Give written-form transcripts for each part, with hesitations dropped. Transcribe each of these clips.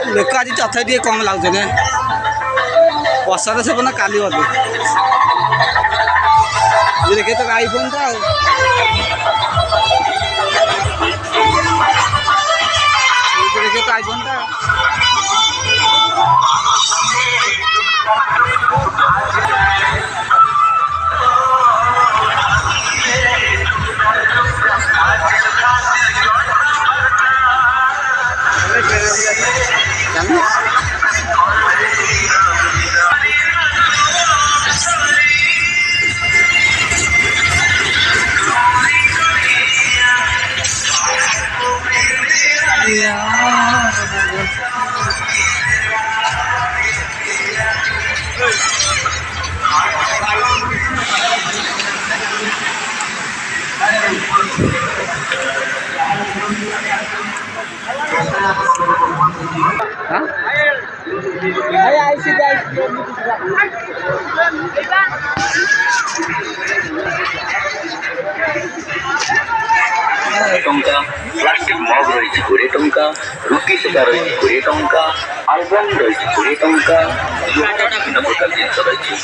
लोक आज तथा कम लगुन प्रसाद सेवन काली बोधे देखे तो आईफोन था देखे तो आईफोन था टंका प्लास्टिक मग रही 20 टंका रुटी सेका रही 20 टंका आलबम रही 20 टंका विभिन्न प्रकार जिन रही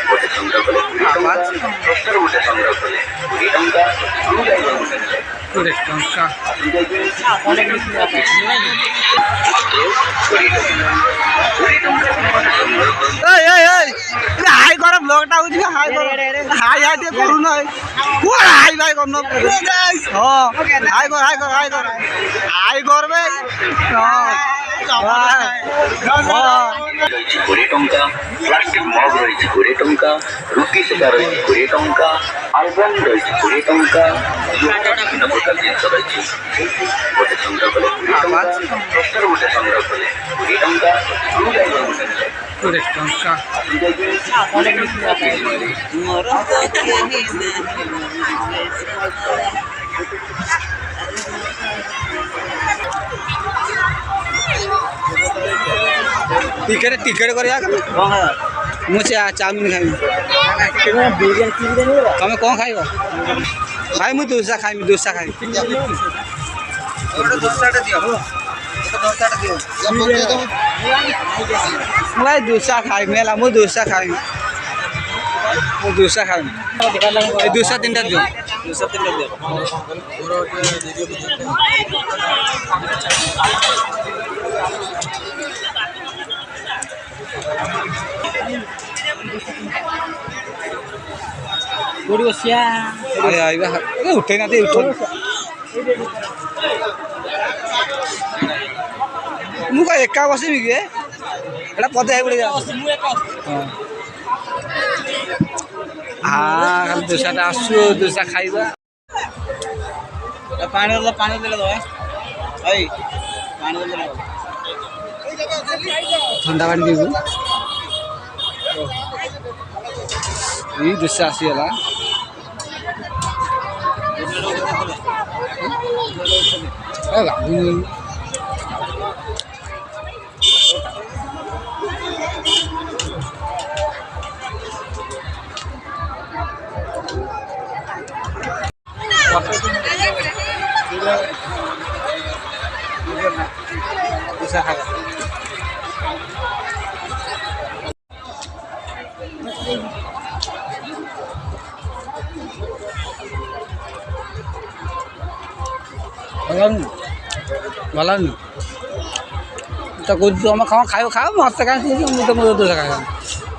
गोटे संग्रह कले 20 टंका पोस्टर गोटे संग्रह कले 20 टंका हाई कर ब्लगटा हाई हाई हाई करू ना हाई भाई कर हाई कर हाई कर हाई कर हाई कर 20 टंका प्लास्टिक मग रही 20 टंका रुटी सेका रही 20 टंका आलबम रही 20 टंका विभिन्न प्रकार जिन रही गोटे संग्रह कले 20 टंका पोस्टर गोटे संग्रह कले 20 टंका टिकेट टिकेट कर मुझे चाउमिन खाई तुम कौन खाइब भाई मुझे दोसा खाई दोसा खाई भाई दोसा खाई मेला मुझे दोसा खाई दोसा खाई दोसा 3टा दियो दोसा 3टा दियो गोड़ी बसिया उठे ना उठ मुझे एका बसमी कि पदे हाँ खाली दोसाटा आसु दोसा खाइबा पानी पानी ठंडा पानी देबू ये दोसा आसीगला दोसा खा भला तो कुछ तुम खाओ खाओ खाओ मस्त खाए मुझे दोसा खाए